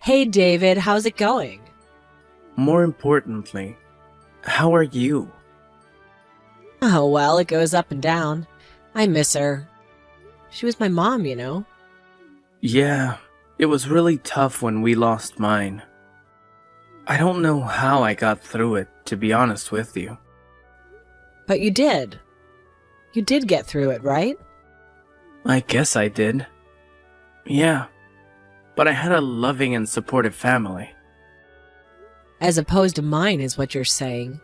Hey David, how's it going? More importantly, how are you? Oh, well, it goes up and down. I miss her. She was my mom, you know? Yeah, it was really tough when we lost mine. I don't know how I got through it, to be honest with you. But you did. You did get through it, right? I guess I did. Yeah, but I had a loving and supportive family. As opposed to mine, is what you're saying.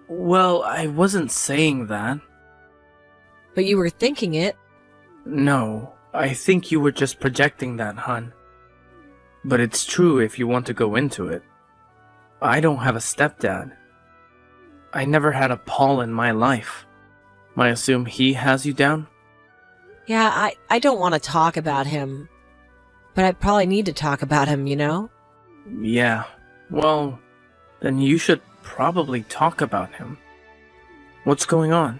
Well, I wasn't saying that. But you were thinking it. No, I think you were just projecting that, hon. But it's true if you want to go into it. I don't have a stepdad. I never had a Paul in my life. I assume he has you down? Yeah, I don't want to talk about him. But I probably need to talk about him, you know? Yeah, well, then you should probably talk about him. What's going on?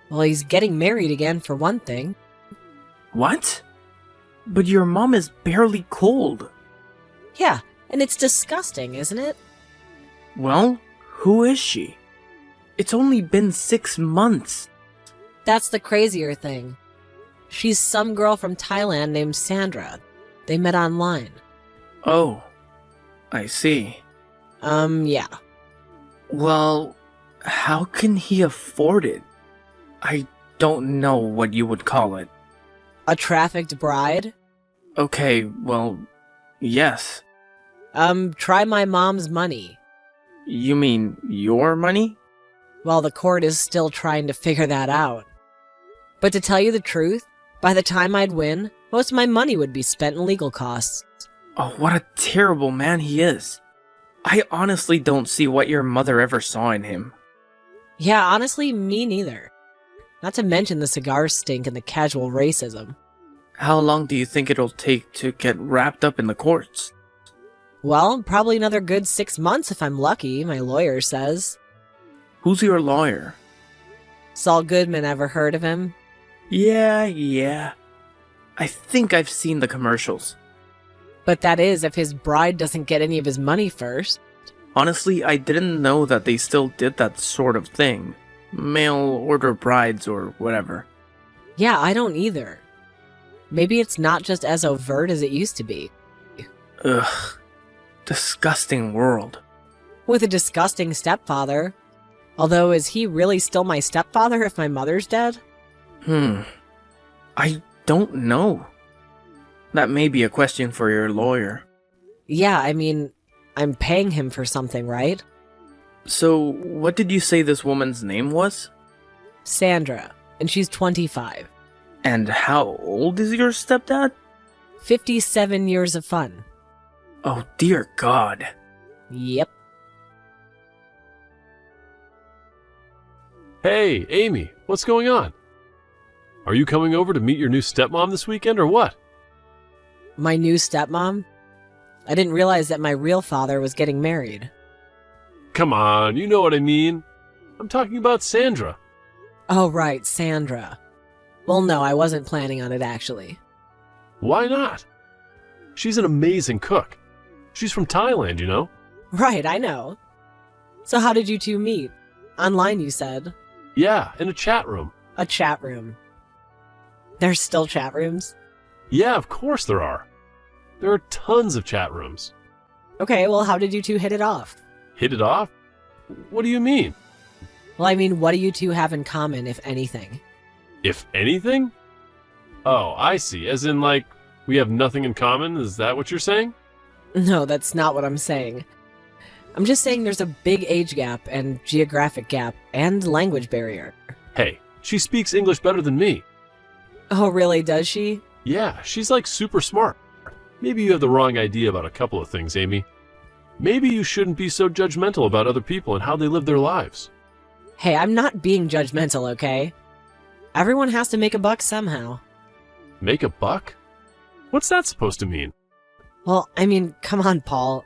Well, he's getting married again, for one thing. What? But your mom is barely cold. Yeah, and it's disgusting, isn't it? Well, who is she? It's only been 6 months. That's the crazier thing. She's some girl from Thailand named Sandra. They met online. Oh, I see. Yeah. Well, how can he afford it? I don't know what you would call it. A trafficked bride? Okay, well, yes. Try my mom's money. You mean your money? Well, the court is still trying to figure that out. But to tell you the truth, by the time I'd win, most of my money would be spent in legal costs. Oh, what a terrible man he is. I honestly don't see what your mother ever saw in him. Yeah, honestly, me neither. Not to mention the cigar stink and the casual racism. How long do you think it'll take to get wrapped up in the courts? Well, probably another good 6 months if I'm lucky, my lawyer says. Who's your lawyer? Saul Goodman, ever heard of him? Yeah. I think I've seen the commercials. But that is if his bride doesn't get any of his money first. Honestly, I didn't know that they still did that sort of thing. Mail order brides or whatever. Yeah, I don't either. Maybe it's not just as overt as it used to be. Ugh. Disgusting world. With a disgusting stepfather. Although, is he really still my stepfather if my mother's dead? I don't know. That may be a question for your lawyer. Yeah, I mean, I'm paying him for something, right? So, what did you say this woman's name was? Sandra, and she's 25. And how old is your stepdad? 57 years of fun. Oh, dear God. Yep. Hey, Amy, what's going on? Are you coming over to meet your new stepmom this weekend or what? My new stepmom? I didn't realize that my real father was getting married. Come on, you know what I mean. I'm talking about Sandra. Oh, right, Sandra. Well, no, I wasn't planning on it, actually. Why not? She's an amazing cook. She's from Thailand, you know? Right, I know. So how did you two meet? Online, you said. Yeah, in a chat room. A chat room. There's still chat rooms? Yeah, of course there are. There are tons of chat rooms. Okay, well, how did you two hit it off? Hit it off? What do you mean? Well, I mean, what do you two have in common, if anything? If anything? Oh, I see. As in, like, we have nothing in common? Is that what you're saying? No, that's not what I'm saying. I'm just saying there's a big age gap and geographic gap and language barrier. Hey, she speaks English better than me. Oh, really, does she? Yeah, she's like super smart. Maybe you have the wrong idea about a couple of things, Amy. Maybe you shouldn't be so judgmental about other people and how they live their lives. Hey, I'm not being judgmental, okay? Everyone has to make a buck somehow. Make a buck? What's that supposed to mean? Well, I mean, come on, Paul.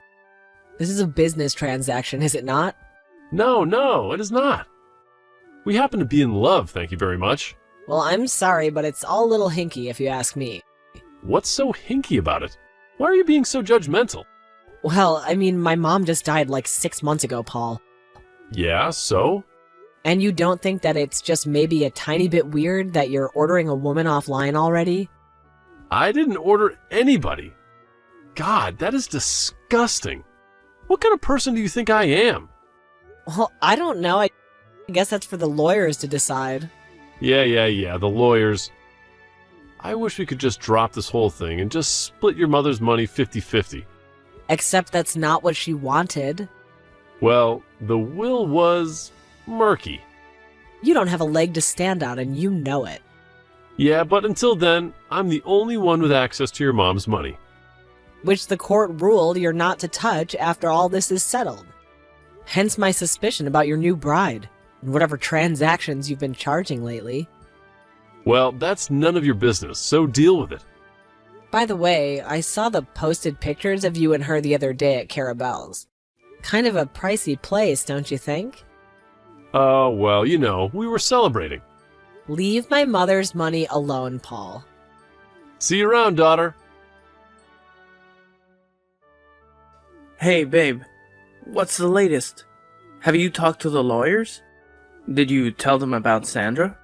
This is a business transaction, is it not? No, it is not. We happen to be in love, thank you very much. Well, I'm sorry, but it's all a little hinky if you ask me. What's so hinky about it? Why are you being so judgmental? Well, I mean, my mom just died like 6 months ago, Paul. Yeah, so? And you don't think that it's just maybe a tiny bit weird that you're ordering a woman offline already? I didn't order anybody. God, that is disgusting. What kind of person do you think I am? Well, I don't know. I guess that's for the lawyers to decide. Yeah, the lawyers. I wish we could just drop this whole thing and just split your mother's money 50-50. Except that's not what she wanted. Well, the will was murky. You don't have a leg to stand on, and you know it. Yeah, but until then, I'm the only one with access to your mom's money. Which the court ruled you're not to touch after all this is settled. Hence my suspicion about your new bride, and whatever transactions you've been charging lately. Well, that's none of your business, so deal with it. By the way, I saw the posted pictures of you and her the other day at Carabelle's. Kind of a pricey place, don't you think? Oh, well, you know, we were celebrating. Leave my mother's money alone, Paul. See you around, daughter. Hey, babe. What's the latest? Have you talked to the lawyers? Did you tell them about Sandra?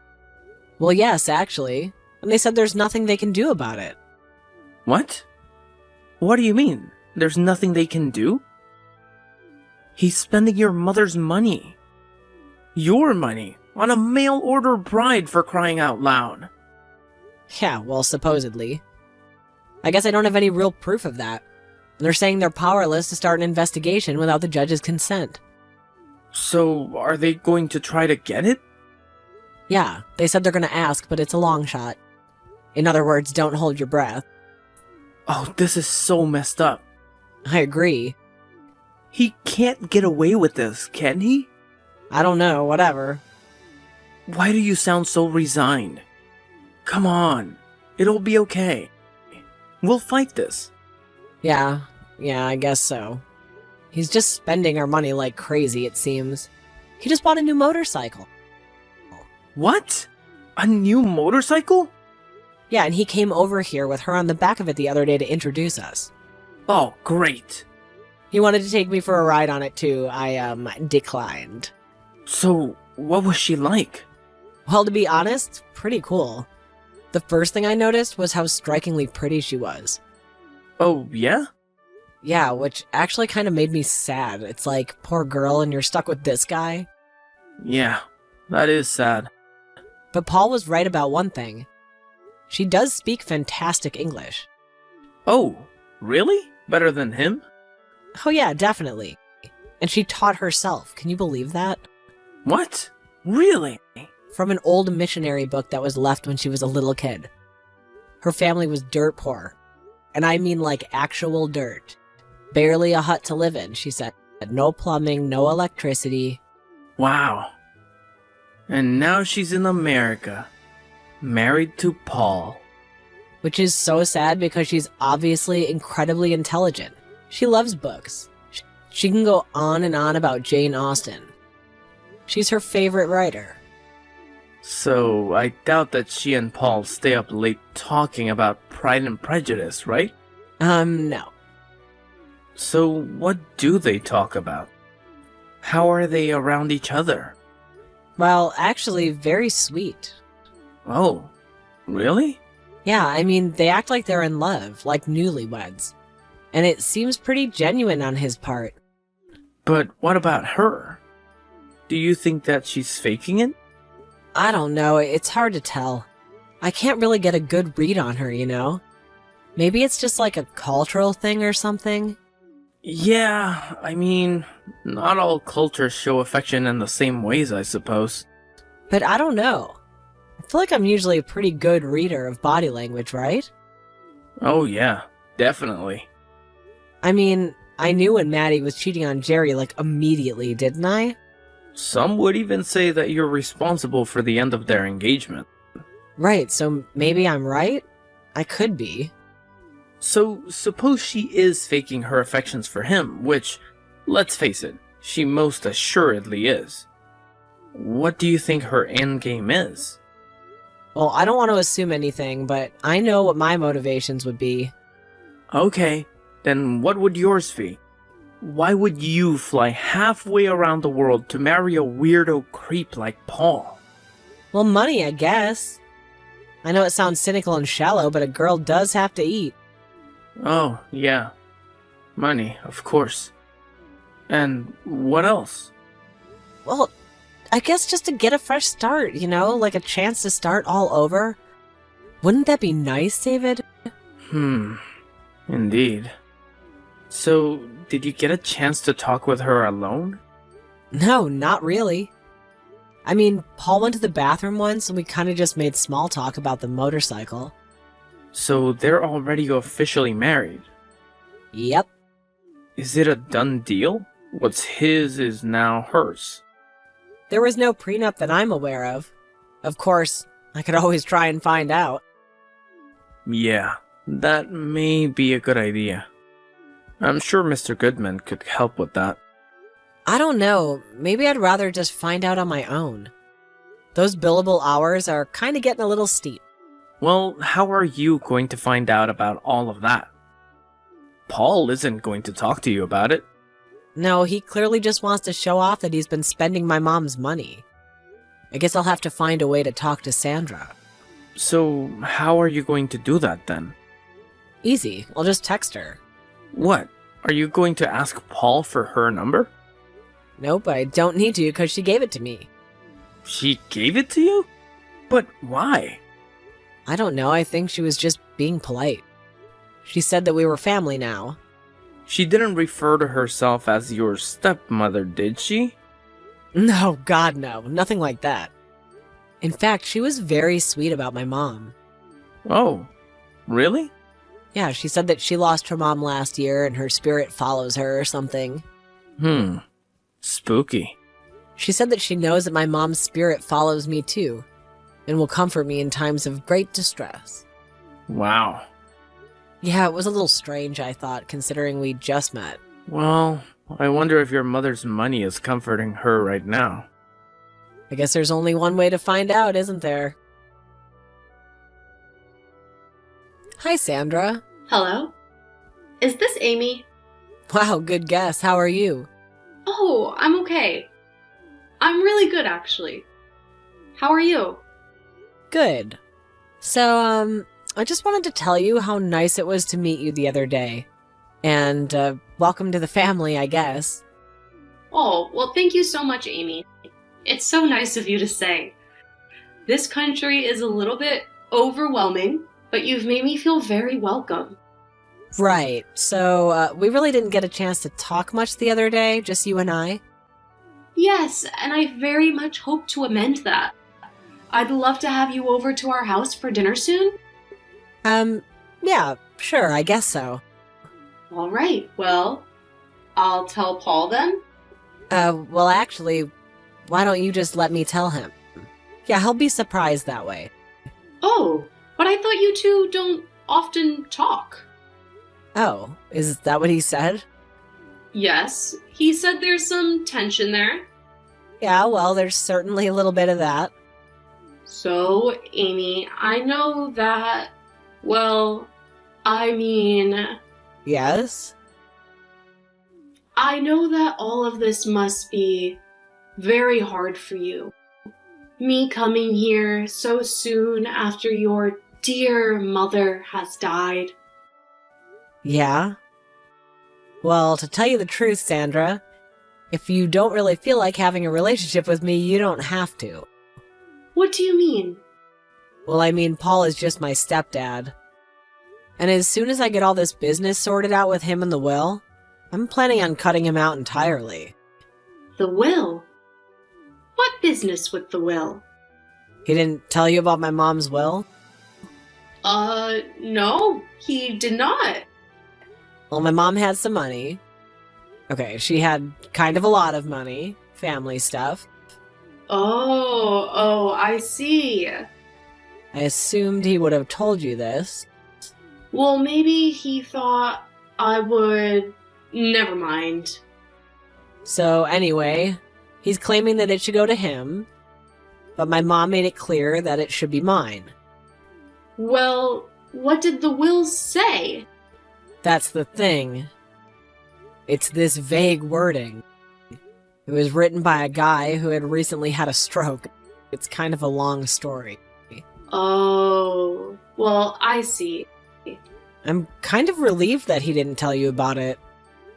Well, yes, actually. And they said there's nothing they can do about it. What? What do you mean? There's nothing they can do? He's spending your mother's money. Your money on a mail-order bride, for crying out loud. Yeah, well, supposedly. I guess I don't have any real proof of that. They're saying they're powerless to start an investigation without the judge's consent. So, are they going to try to get it? Yeah, they said they're going to ask, but it's a long shot. In other words, don't hold your breath. Oh, this is so messed up. I agree. He can't get away with this, can he? I don't know, whatever. Why do you sound so resigned? Come on, it'll be okay. We'll fight this. Yeah, I guess so. He's just spending our money like crazy, it seems. He just bought a new motorcycle. What? A new motorcycle? Yeah, and he came over here with her on the back of it the other day to introduce us. Oh, great. He wanted to take me for a ride on it too. I, declined. So, what was she like? Well, to be honest, pretty cool. The first thing I noticed was how strikingly pretty she was. Oh, yeah? Yeah, which actually kind of made me sad. It's like, poor girl, and you're stuck with this guy. Yeah, that is sad. But Paul was right about one thing. She does speak fantastic English. Oh, really? Better than him? Oh yeah, definitely. And she taught herself. Can you believe that? What? Really? From an old missionary book that was left when she was a little kid. Her family was dirt poor. And I mean like actual dirt. Barely a hut to live in, she said. No plumbing, no electricity. Wow. And now she's in America. Married to Paul. Which is so sad because she's obviously incredibly intelligent. She loves books. She can go on and on about Jane Austen. She's her favorite writer. So, I doubt that she and Paul stay up late talking about Pride and Prejudice, right? No. So, what do they talk about? How are they around each other? Well, actually, very sweet. Oh, really? Yeah, I mean, they act like they're in love, like newlyweds. And it seems pretty genuine on his part. But what about her? Do you think that she's faking it? I don't know, it's hard to tell. I can't really get a good read on her, you know? Maybe it's just like a cultural thing or something? Yeah, I mean, not all cultures show affection in the same ways, I suppose. But I don't know. I feel like I'm usually a pretty good reader of body language, right? Oh yeah, definitely. I mean, I knew when Maddie was cheating on Jerry, like, immediately, didn't I? Some would even say that you're responsible for the end of their engagement. Right, so maybe I'm right? I could be. So, suppose she is faking her affections for him, which, let's face it, she most assuredly is. What do you think her endgame is? Well, I don't want to assume anything, but I know what my motivations would be. Okay, then what would yours be? Why would you fly halfway around the world to marry a weirdo creep like Paul? Well, money, I guess. I know it sounds cynical and shallow, but a girl does have to eat. Oh, yeah. Money, of course. And what else? Well, I guess just to get a fresh start, like a chance to start all over. Wouldn't that be nice, David? Indeed. So, did you get a chance to talk with her alone? No, not really. I mean, Paul went to the bathroom once and we kind of just made small talk about the motorcycle. So, they're already officially married? Yep. Is it a done deal? What's his is now hers. There was no prenup that I'm aware of. Of course, I could always try and find out. Yeah, that may be a good idea. I'm sure Mr. Goodman could help with that. I don't know. Maybe I'd rather just find out on my own. Those billable hours are kind of getting a little steep. Well, how are you going to find out about all of that? Paul isn't going to talk to you about it. No, he clearly just wants to show off that he's been spending my mom's money. I guess I'll have to find a way to talk to Sandra. So, how are you going to do that then? Easy. I'll just text her. What? Are you going to ask Paul for her number? Nope, I don't need to because she gave it to me. She gave it to you? But why? I don't know. I think she was just being polite. She said that we were family now. She didn't refer to herself as your stepmother, did she? No, God, no. Nothing like that. In fact, she was very sweet about my mom. Oh, really? Yeah, she said that she lost her mom last year and her spirit follows her or something. Spooky. She said that she knows that my mom's spirit follows me too and will comfort me in times of great distress. Wow. Yeah, it was a little strange, I thought, considering we just met. Well, I wonder if your mother's money is comforting her right now. I guess there's only one way to find out, isn't there? Hi, Sandra. Hello? Is this Amy? Wow, good guess. How are you? Oh, I'm okay. I'm really good, actually. How are you? Good. So, I just wanted to tell you how nice it was to meet you the other day. And, welcome to the family, I guess. Oh, well, thank you so much, Amy. It's so nice of you to say. This country is a little bit overwhelming, but you've made me feel very welcome. Right. So, we really didn't get a chance to talk much the other day, just you and I. Yes, and I very much hope to amend that. I'd love to have you over to our house for dinner soon. Yeah, sure, I guess so. All right, well, I'll tell Paul then. Well, actually, why don't you just let me tell him? Yeah, he'll be surprised that way. Oh, but I thought you two don't often talk. Oh, is that what he said? Yes, he said there's some tension there. Yeah, well, there's certainly a little bit of that. So, Amy, I know that, well, I mean, Yes? I know that all of this must be very hard for you. Me coming here so soon after your dear mother has died. Yeah? Well, to tell you the truth, Sandra, if you don't really feel like having a relationship with me, you don't have to. What do you mean? Well, I mean, Paul is just my stepdad. And as soon as I get all this business sorted out with him and the will, I'm planning on cutting him out entirely. The will? What business with the will? He didn't tell you about my mom's will? No, he did not. Well, my mom had some money. Okay, she had kind of a lot of money, family stuff. Oh, I see. I assumed he would have told you this. Well, maybe he thought I would... Never mind. So anyway, he's claiming that it should go to him, but my mom made it clear that it should be mine. Well, what did the will say? That's the thing. It's this vague wording. It was written by a guy who had recently had a stroke. It's kind of a long story. Oh, well, I see. I'm kind of relieved that he didn't tell you about it.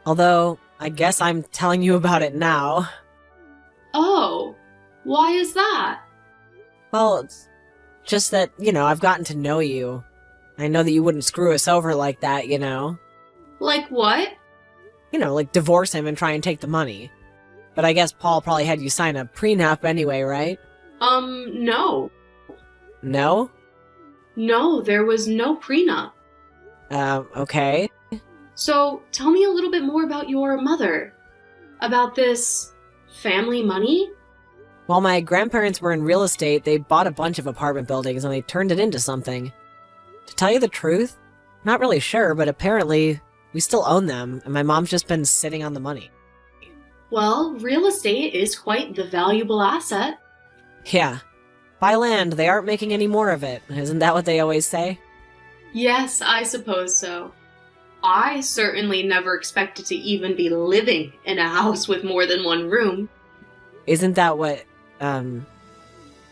Although, I guess I'm telling you about it now. Oh, why is that? Well, it's just that, I've gotten to know you. I know that you wouldn't screw us over like that, Like what? Like divorce him and try and take the money. But I guess Paul probably had you sign a prenup anyway, right? No. No? No, there was no prenup. Okay. So, tell me a little bit more about your mother. About this family money? While my grandparents were in real estate, they bought a bunch of apartment buildings and they turned it into something. To tell you the truth, I'm not really sure, but apparently we still own them, and my mom's just been sitting on the money. Well, real estate is quite the valuable asset. Yeah. Buy land, they aren't making any more of it. Isn't that what they always say? Yes, I suppose so. I certainly never expected to even be living in a house with more than one room. Isn't that what,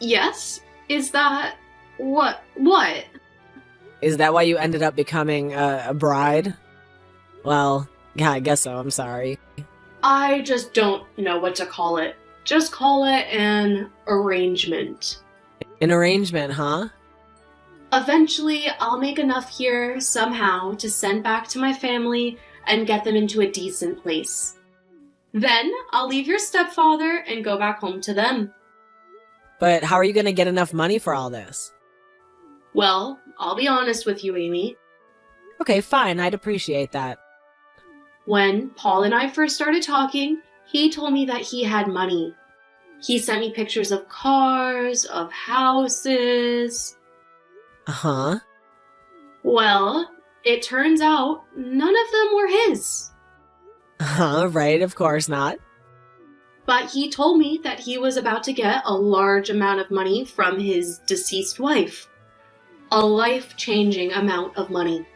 Yes? Is that... What? Is that why you ended up becoming a bride? Well, yeah, I guess so, I'm sorry. I just don't know what to call it. Just call it an arrangement. An arrangement, huh? Eventually, I'll make enough here somehow to send back to my family and get them into a decent place. Then, I'll leave your stepfather and go back home to them. But how are you gonna get enough money for all this? Well, I'll be honest with you, Amy. Okay, fine, I'd appreciate that. When Paul and I first started talking, he told me that he had money. He sent me pictures of cars, of houses. Uh-huh. Well, it turns out none of them were his. Uh-huh, right, of course not. But he told me that he was about to get a large amount of money from his deceased wife. A life-changing amount of money.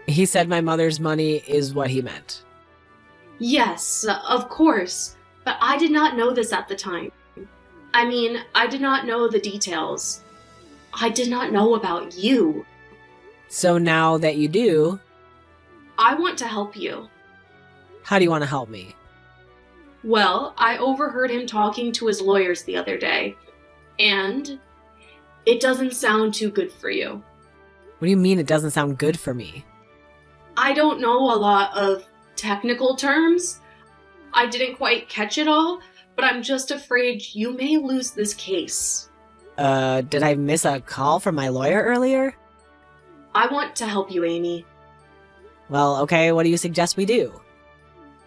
He said my mother's money is what he meant. Yes, of course. But I did not know this at the time. I mean, I did not know the details. I did not know about you. So now that you do, I want to help you. how do you want to help me? Well, I overheard him talking to his lawyers the other day, and it doesn't sound too good for you. What do you mean it doesn't sound good for me? I don't know a lot of technical terms. I didn't quite catch it all, but I'm just afraid you may lose this case. Did I miss a call from my lawyer earlier? I want to help you, Amy. Well, okay, what do you suggest we do?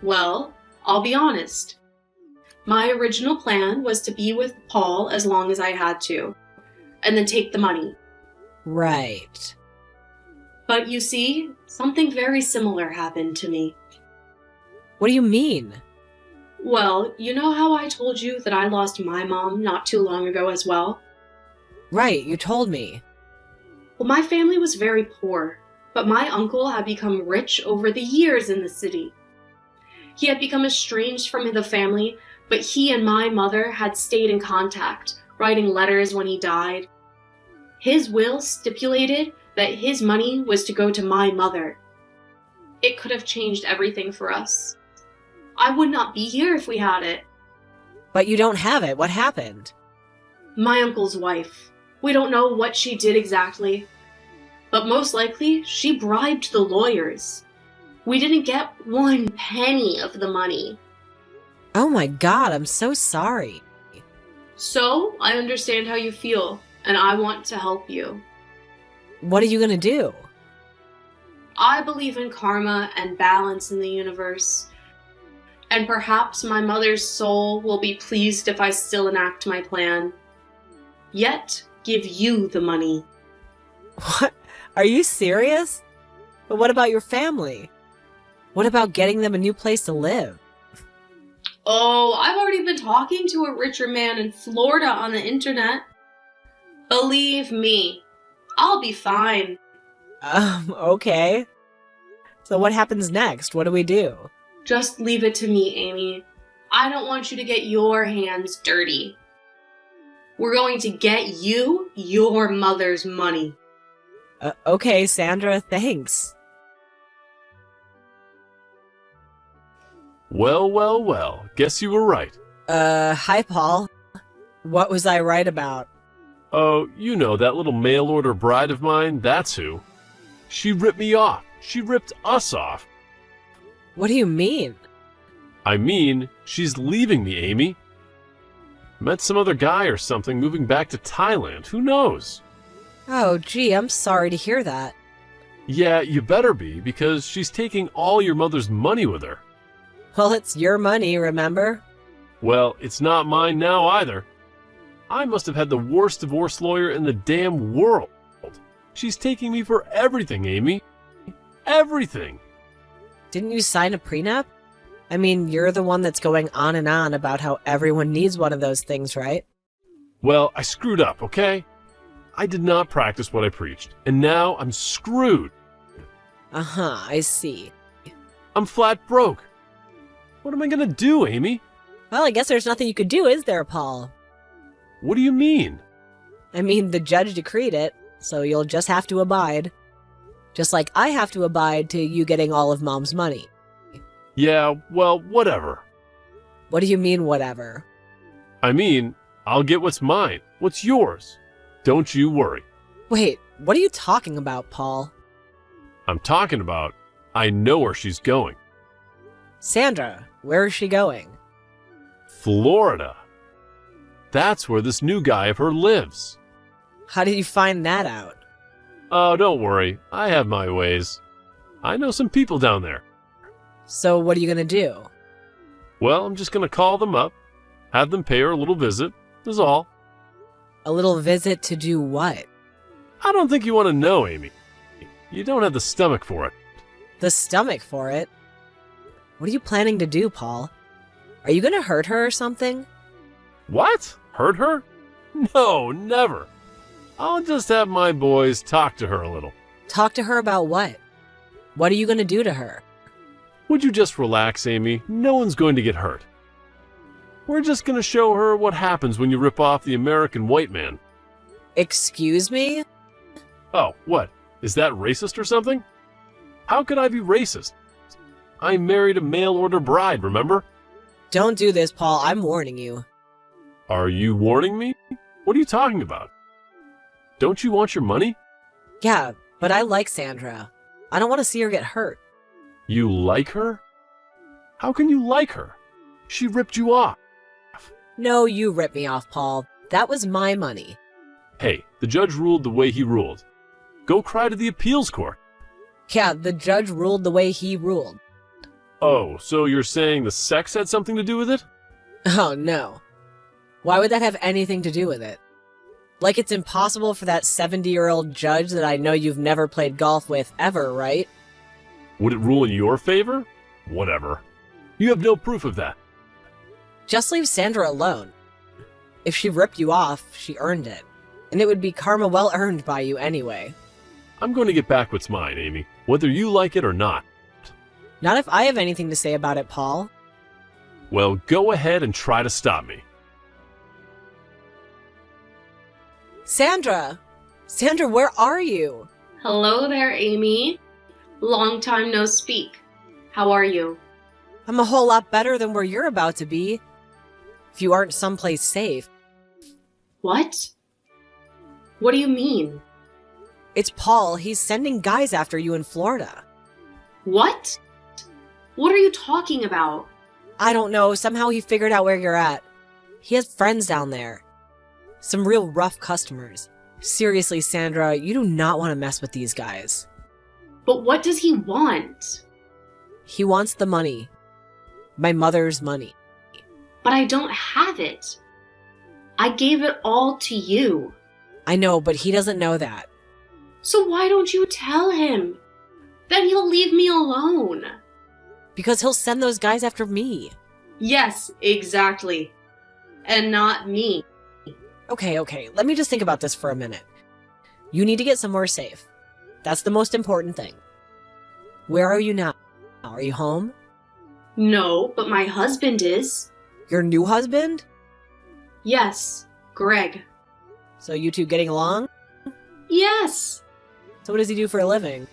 Well, I'll be honest. My original plan was to be with Paul as long as I had to, and then take the money. Right. But you see, something very similar happened to me. What do you mean? Well, you know how I told you that I lost my mom not too long ago as well? Right, you told me. Well, my family was very poor, but my uncle had become rich over the years in the city. He had become estranged from the family, but he and my mother had stayed in contact, writing letters when he died. His will stipulated that his money was to go to my mother. It could have changed everything for us. I would not be here if we had it. But you don't have it. What happened? My uncle's wife. We don't know what she did exactly, but most likely she bribed the lawyers. We didn't get 1 penny of the money. Oh my god, I'm so sorry. So, I understand how you feel, and I want to help you. What are you gonna do? I believe in karma and balance in the universe, and perhaps my mother's soul will be pleased if I still enact my plan. Yet, give you the money. What? Are you serious? But what about your family? What about getting them a new place to live? Oh, I've already been talking to a richer man in Florida on the internet. Believe me, I'll be fine. Okay. So what happens next? What do we do? Just leave it to me, Amy. I don't want you to get your hands dirty. We're going to get you your mother's money. Okay, Sandra, thanks. Well, guess you were right. Hi, Paul. What was I right about? Oh, you know, that little mail-order bride of mine, that's who. She ripped me off. She ripped us off. What do you mean? I mean, she's leaving me, Amy. Met some other guy or something moving back to Thailand. Who knows? Oh, gee, I'm sorry to hear that. Yeah, you better be, because she's taking all your mother's money with her. Well, it's your money, remember? Well, it's not mine now either. I must have had the worst divorce lawyer in the damn world. She's taking me for everything, Amy. Everything. Didn't you sign a prenup? I mean, you're the one that's going on and on about how everyone needs one of those things, right? Well, I screwed up, okay? I did not practice what I preached, and now I'm screwed. Uh-huh, I see. I'm flat broke. What am I gonna do, Amy? Well, I guess there's nothing you could do, is there, Paul? What do you mean? I mean, the judge decreed it, so you'll just have to abide. Just like I have to abide to you getting all of Mom's money. Yeah, well, whatever. What do you mean, whatever? I mean, I'll get what's mine. What's yours? Don't you worry. Wait, what are you talking about, Paul? I'm talking about, I know where she's going. Sandra, where is she going? Florida. That's where this new guy of her lives. How did you find that out? Oh, don't worry. I have my ways. I know some people down there. So what are you gonna do? Well, I'm just gonna call them up, have them pay her a little visit, is all. A little visit to do what? I don't think you want to know, Amy. You don't have the stomach for it. The stomach for it? What are you planning to do, Paul? Are you gonna hurt her or something? What? Hurt her? No, never. I'll just have my boys talk to her a little. Talk to her about what? What are you gonna do to her? Would you just relax, Amy? No one's going to get hurt. We're just going to show her what happens when you rip off the American white man. Excuse me? Oh, what? Is that racist or something? How could I be racist? I married a mail-order bride, remember? Don't do this, Paul. I'm warning you. Are you warning me? What are you talking about? Don't you want your money? Yeah, but I like Sandra. I don't want to see her get hurt. You like her? How can you like her? She ripped you off. No, you ripped me off, Paul. That was my money. Hey, the judge ruled the way he ruled. Go cry to the appeals court. Yeah, the judge ruled the way he ruled. Oh, so you're saying the sex had something to do with it? Oh, no. Why would that have anything to do with it? Like it's impossible for that 70-year-old judge that I know you've never played golf with ever, right? Would it rule in your favor? Whatever. You have no proof of that. Just leave Sandra alone. If she ripped you off, she earned it. And it would be karma well earned by you anyway. I'm going to get back what's mine, Amy, whether you like it or not. Not if I have anything to say about it, Paul. Well, go ahead and try to stop me. Sandra! Sandra, where are you? Hello there, Amy. Long time no speak. How are you? I'm a whole lot better than where you're about to be. If you aren't someplace safe. What? What do you mean? It's Paul. He's sending guys after you in Florida. What? What are you talking about? I don't know. Somehow he figured out where you're at. He has friends down there. Some real rough customers. Seriously, Sandra, you do not want to mess with these guys. But what does he want? He wants the money. My mother's money. But I don't have it. I gave it all to you. I know, but he doesn't know that. So why don't you tell him? Then he'll leave me alone. Because he'll send those guys after me. Yes, exactly. And not me. Okay, let me just think about this for a minute. You need to get somewhere safe. That's the most important thing. Where are you now? Are you home? No, but my husband is. Your new husband? Yes, Greg. So you two getting along? Yes! So what does he do for a living?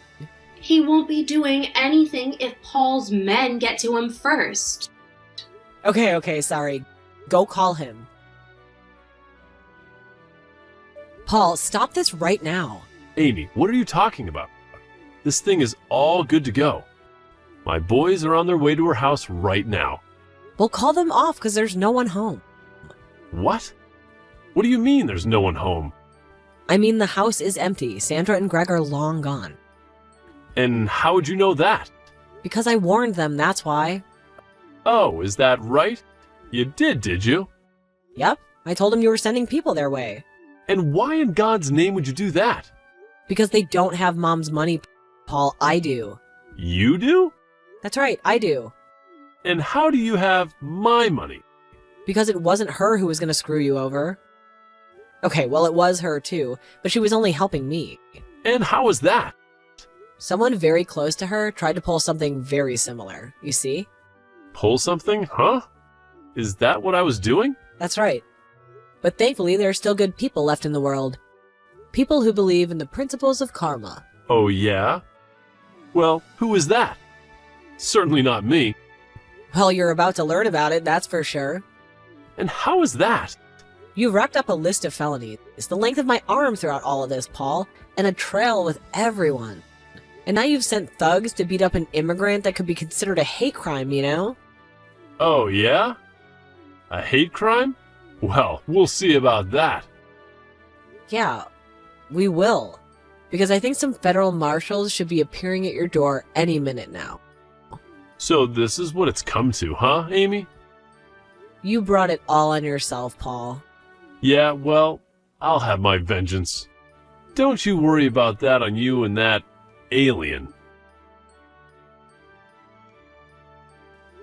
He won't be doing anything if Paul's men get to him first. Okay, sorry. Go call him. Paul, stop this right now. Amy, what are you talking about? This thing is all good to go. My boys are on their way to her house right now. We'll call them off because there's no one home. What? What do you mean there's no one home? I mean, the house is empty. Sandra and Greg are long gone. And how would you know that? Because I warned them, that's why. Oh, is that right? You did you? Yep, I told them you were sending people their way. And why in God's name would you do that? Because they don't have Mom's money, Paul. I do. You do? That's right, I do. And how do you have my money? Because it wasn't her who was going to screw you over. Okay, well, it was her too, but she was only helping me. And how is that? Someone very close to her tried to pull something very similar, you see? Pull something, huh? Is that what I was doing? That's right. But thankfully, there are still good people left in the world. People who believe in the principles of karma. Oh, yeah? Well, who is that? Certainly not me. Well, you're about to learn about it, that's for sure. And how is that? You've racked up a list of felonies. It's the length of my arm throughout all of this, Paul, and a trail with everyone. And now you've sent thugs to beat up an immigrant that could be considered a hate crime, you know? Oh, yeah? A hate crime? Well, we'll see about that. Yeah, we will. Because I think some federal marshals should be appearing at your door any minute now. So this is what it's come to, huh, Amy? You brought it all on yourself, Paul. Yeah, well, I'll have my vengeance. Don't you worry about that on you and that alien.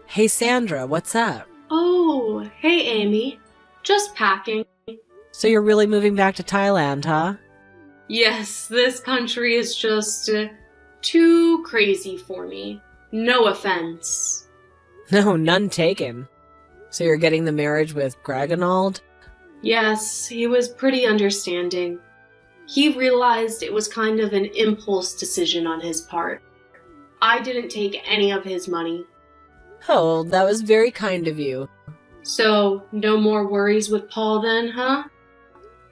Hey, Sandra, what's up? Oh, hey, Amy. Just packing. So you're really moving back to Thailand, huh? Yes, this country is just too crazy for me. No offense. No, none taken. So you're getting the marriage with Gregonald? Yes, he was pretty understanding. He realized it was kind of an impulse decision on his part. I didn't take any of his money. Oh, that was very kind of you. So, no more worries with Paul then, huh?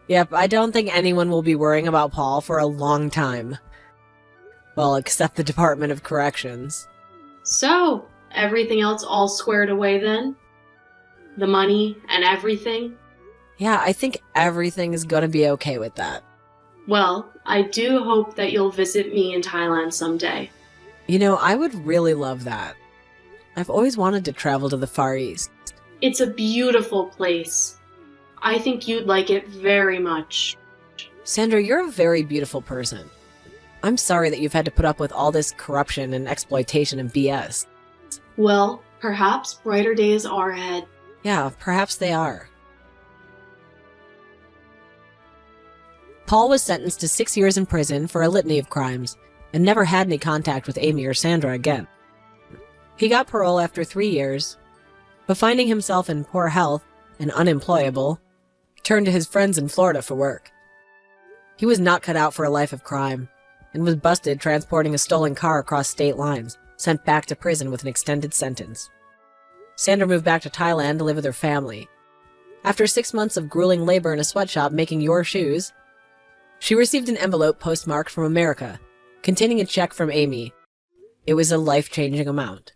Yep, I don't think anyone will be worrying about Paul for a long time. Well, except the Department of Corrections. So, everything else all squared away then? The money and everything? Yeah, I think everything is gonna be okay with that. Well, I do hope that you'll visit me in Thailand someday. You know, I would really love that. I've always wanted to travel to the Far East. It's a beautiful place. I think you'd like it very much. Sandra, you're a very beautiful person. I'm sorry that you've had to put up with all this corruption and exploitation and BS. Well, perhaps brighter days are ahead. Yeah, perhaps they are. Paul was sentenced to 6 years in prison for a litany of crimes and never had any contact with Amy or Sandra again. He got parole after 3 years, but finding himself in poor health and unemployable, turned to his friends in Florida for work. He was not cut out for a life of crime and was busted transporting a stolen car across state lines, sent back to prison with an extended sentence. Sandra moved back to Thailand to live with her family. After 6 months of grueling labor in a sweatshop making your shoes, she received an envelope postmarked from America, containing a check from Amy. It was a life-changing amount.